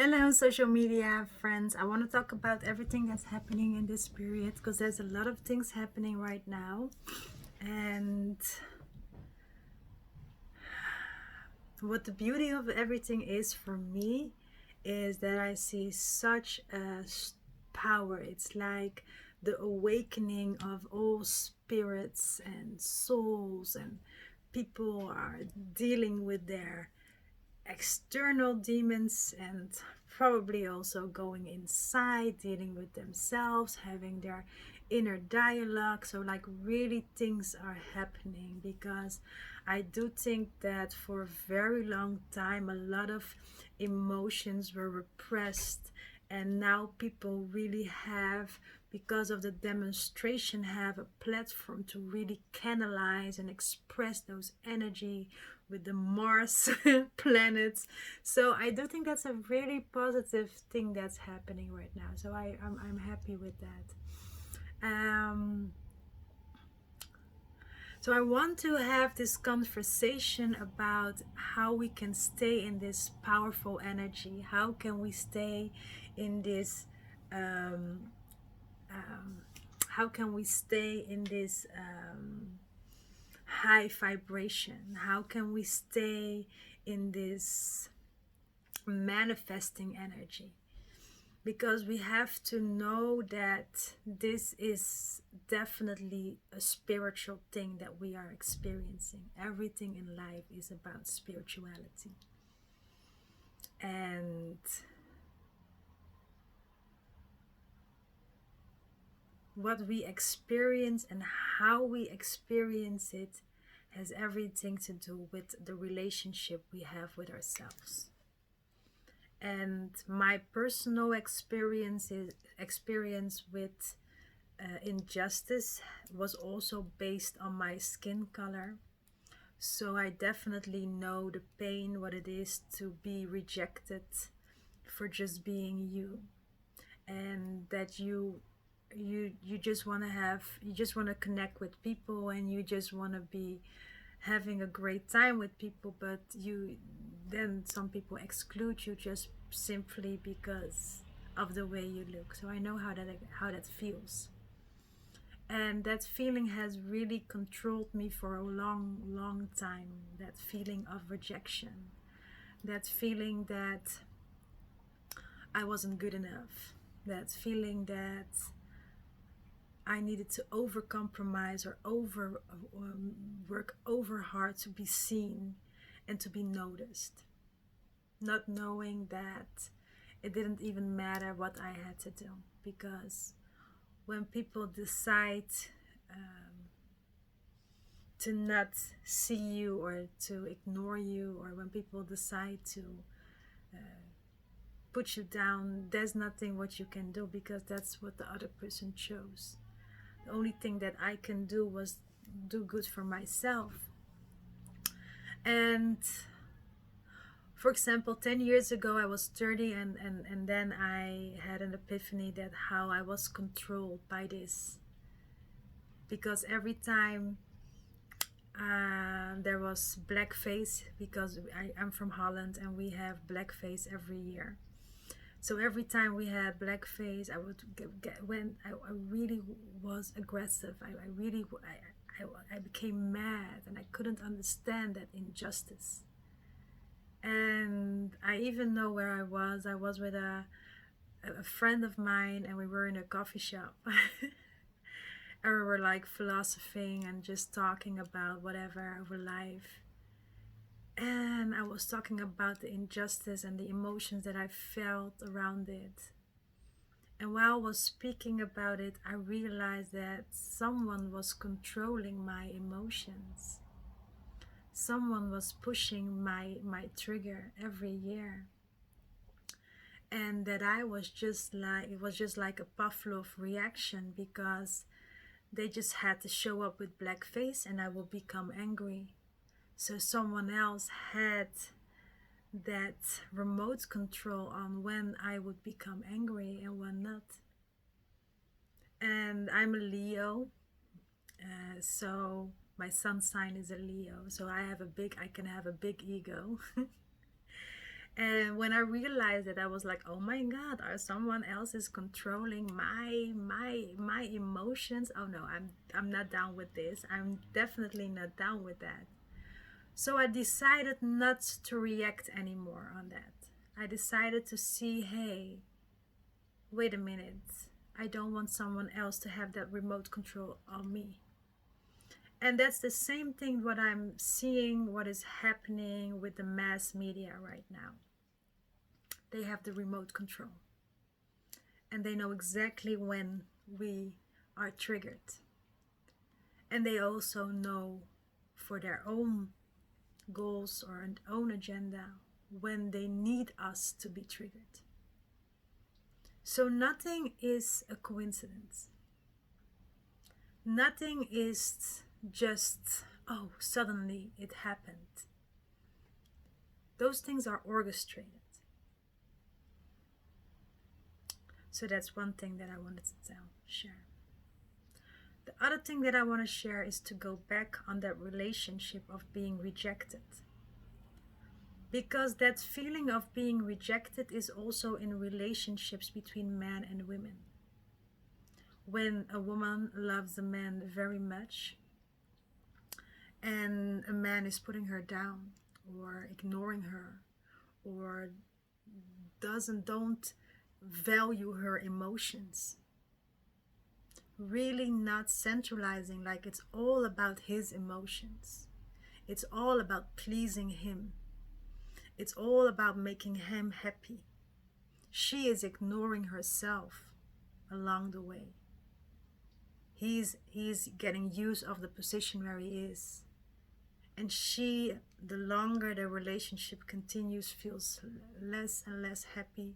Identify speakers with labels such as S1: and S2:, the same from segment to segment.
S1: Hello, social media friends. I want to talk about everything that's happening in this period because there's a lot of things happening right now. And what the beauty of everything is for me is that I see such a power. It's like the awakening of all spirits and souls, and people are dealing with their external demons and probably also going inside, dealing with themselves, having their inner dialogue. So, like, really things are happening because I do think that for a very long time, a lot of emotions were repressed, and now people really have, because of the demonstration, have a platform to really canalize and express those energy with the Mars planets. So I do think that's a really positive thing that's happening right now. So I'm happy with that. So I want to have this conversation about how we can stay in this powerful energy. How can we stay in this um, um, how can we stay in this high vibration? How can we stay in this manifesting energy? Because we have to know that this is definitely a spiritual thing that we are experiencing. Everything in life is about spirituality. And what we experience and how we experience it has everything to do with the relationship we have with ourselves. And my personal experience with injustice was also based on my skin color. So I definitely know the pain, what it is to be rejected for just being you, and that you just want to have, you just want to connect with people, and you just want to be having a great time with people, but you then some people exclude you just simply because of the way you look. So I know how that feels, and that feeling has really controlled me for a long time. That feeling of rejection, that feeling that I wasn't good enough, that feeling that I needed to over compromise or over work over hard to be seen and to be noticed, not knowing that it didn't even matter what I had to do, because when people decide to not see you or to ignore you, or when people decide to put you down, there's nothing what you can do, because that's what the other person chose. The only thing that I can do was do good for myself. And for example, 10 years ago I was 30, and then I had an epiphany that how I was controlled by this. Because every time there was blackface, because I'm from Holland and we have blackface every year. So every time we had blackface, I would get when I really was aggressive. I became mad, and I couldn't understand that injustice. And I even know where I was. I was with a friend of mine, and we were in a coffee shop. And we were like philosophing and just talking about whatever over life. And I was talking about the injustice and the emotions that I felt around it. And while I was speaking about it, I realized that someone was controlling my emotions. Someone was pushing my trigger every year. And that I was just like, it was just like a Pavlov reaction, because they just had to show up with blackface and I would become angry. So someone else had that remote control on when I would become angry and when not. And I'm a Leo, so my sun sign is a Leo. So I can have a big ego. And when I realized it, I was like, oh my God, are someone else is controlling my emotions? Oh no, I'm not down with this. I'm definitely not down with that. So I decided not to react anymore on that. I decided to see, hey, wait a minute. I don't want someone else to have that remote control on me. And that's the same thing what I'm seeing, what is happening with the mass media right now. They have the remote control. And they know exactly when we are triggered. And they also know for their own goals or an own agenda when they need us to be triggered. So nothing is a coincidence. Nothing is just, oh, suddenly it happened. Those things are orchestrated. So that's one thing that I wanted to share. The other thing that I want to share is to go back on that relationship of being rejected. Because that feeling of being rejected is also in relationships between men and women. When a woman loves a man very much and a man is putting her down or ignoring her or don't value her emotions, really not centralizing like it's all about his emotions, it's all about pleasing him, it's all about making him happy, she is ignoring herself along the way. He's getting use of the position where he is, and she, the longer the relationship continues, feels less and less happy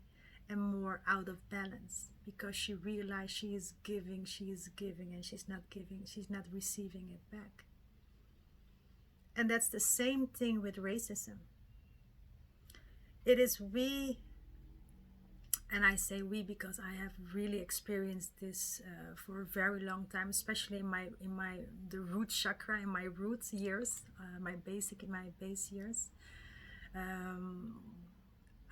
S1: and more out of balance, because she realized she is giving, and she's not receiving it back. And that's the same thing with racism. It is we, and I say we because I have really experienced this for a very long time, especially in the root chakra, in my root years, my base years.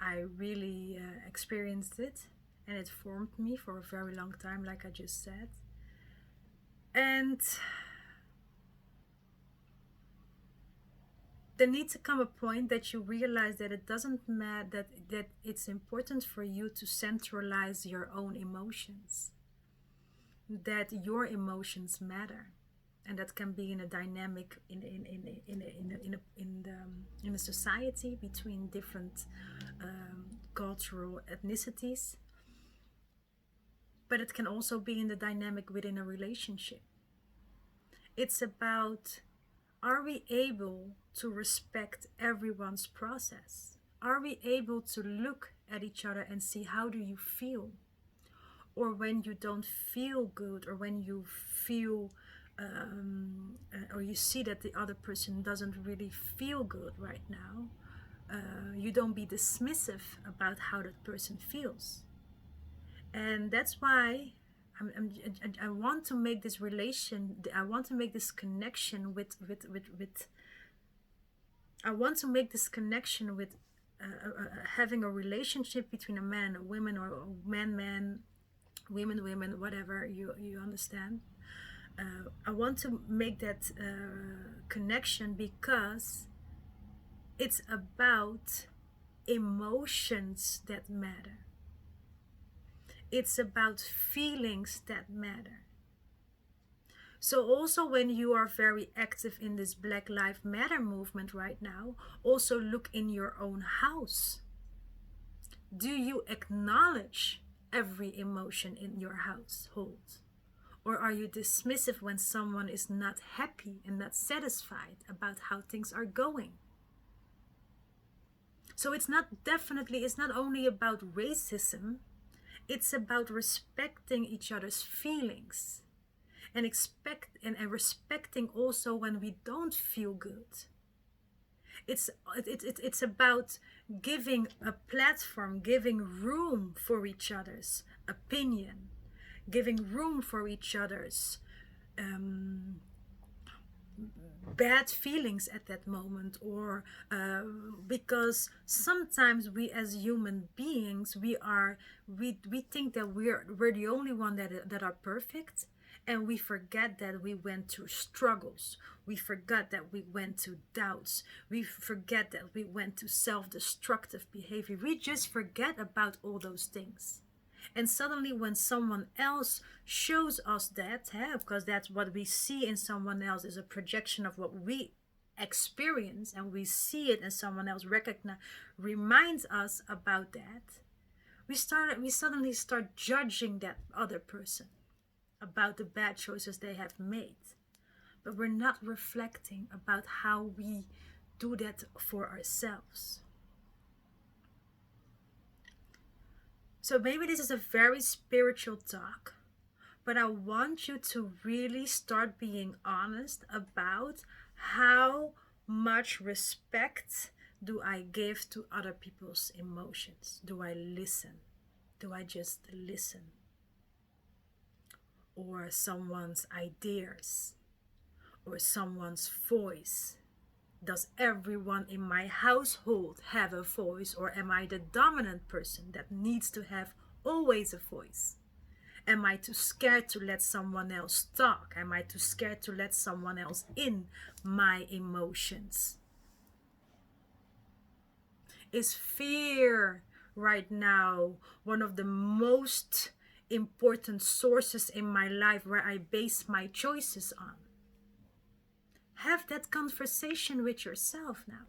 S1: I really experienced it, and it formed me for a very long time, like I just said. And there needs to come a point that you realize that it doesn't matter, that it's important for you to centralize your own emotions, that your emotions matter, and that can be in a dynamic in a society between different cultural ethnicities, but it can also be in the dynamic within a relationship. It's about, are we able to respect everyone's process? Are we able to look at each other and see, how do you feel? Or when you don't feel good, or when you feel or you see that the other person doesn't really feel good right now, you don't be dismissive about how that person feels. And that's why I want to make this I want to make this connection with having a relationship between a man and a woman, or man, women, whatever, you understand. I want to make that connection because it's about emotions that matter. It's about feelings that matter. So also when you are very active in this Black Lives Matter movement right now, also look in your own house. Do you acknowledge every emotion in your household? Or are you dismissive when someone is not happy and not satisfied about how things are going? So it's not only about racism, it's about respecting each other's feelings, and respecting also when we don't feel good. It's about giving a platform, giving room for each other's opinion, giving room for each other's bad feelings at that moment, or because sometimes we as human beings, we think that we're the only one that are perfect, and we forget that we went through struggles. We forgot that we went to doubts. We forget that we went to self-destructive behavior. We just forget about all those things. And suddenly when someone else shows us that, because that's what we see in someone else, is a projection of what we experience, and we see it and someone else reminds us about that, we suddenly start judging that other person about the bad choices they have made. But we're not reflecting about how we do that for ourselves. So maybe this is a very spiritual talk, but I want you to really start being honest about how much respect do I give to other people's emotions? Do I listen? Do I just listen? Or someone's ideas? Or someone's voice? Does everyone in my household have a voice, or am I the dominant person that needs to have always a voice? Am I too scared to let someone else talk? Am I too scared to let someone else in my emotions? Is fear right now one of the most important sources in my life where I base my choices on? Have that conversation with yourself now.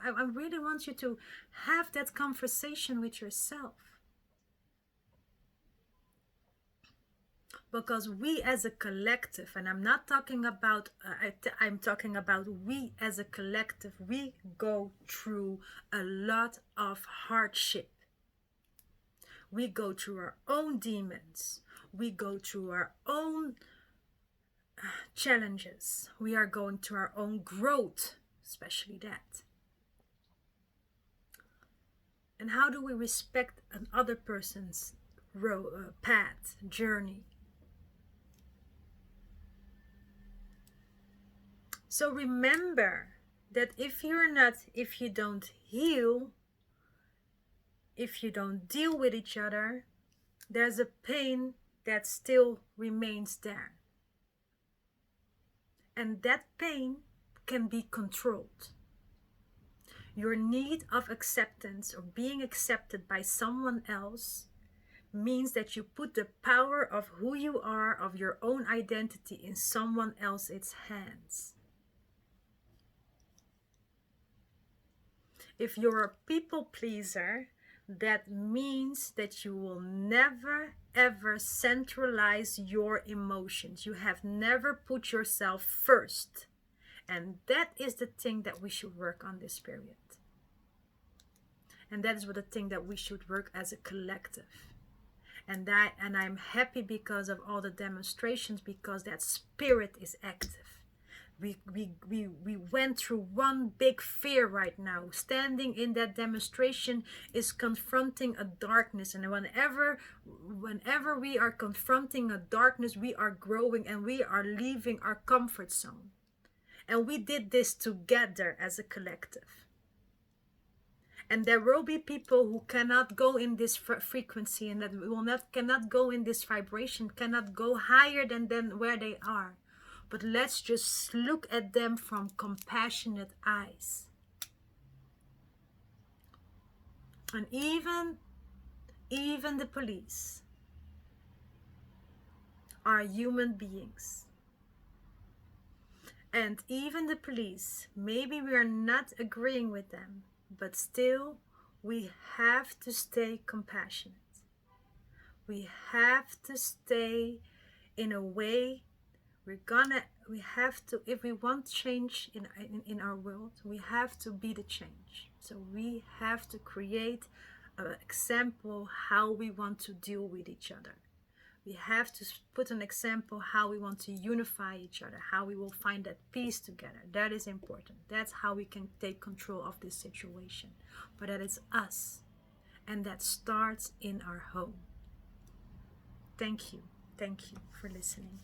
S1: I really want you to have that conversation with yourself. Because we as a collective, and I'm not talking about, I'm talking about we as a collective, we go through a lot of hardship. We go through our own demons. We go through our own challenges. We are going through our own growth, especially that. And how do we respect another person's path, journey? So remember that if you don't heal, if you don't deal with each other, there's a pain that still remains there. And that pain can be controlled. Your need of acceptance or being accepted by someone else means that you put the power of who you are, of your own identity, in someone else's hands. If you're a people pleaser, that means that you will never ever centralize your emotions. You have never put yourself first. And that is the thing that we should work on this period. And that is the thing that we should work as a collective. And I'm happy because of all the demonstrations, because that spirit is active. We went through one big fear right now. Standing in that demonstration is confronting a darkness, and whenever we are confronting a darkness, we are growing and we are leaving our comfort zone. And we did this together as a collective. And there will be people who cannot go in this frequency, and that cannot go in this vibration, cannot go higher than where they are. But let's just look at them from compassionate eyes. And even the police are human beings. And even the police, maybe we are not agreeing with them, but still we have to stay compassionate. We have to stay in a way. We have to, if we want change in our world, we have to be the change. So we have to create an example how we want to deal with each other. We have to put an example how we want to unify each other, how we will find that peace together. That is important. That's how we can take control of this situation. But that is us. And that starts in our home. Thank you. Thank you for listening.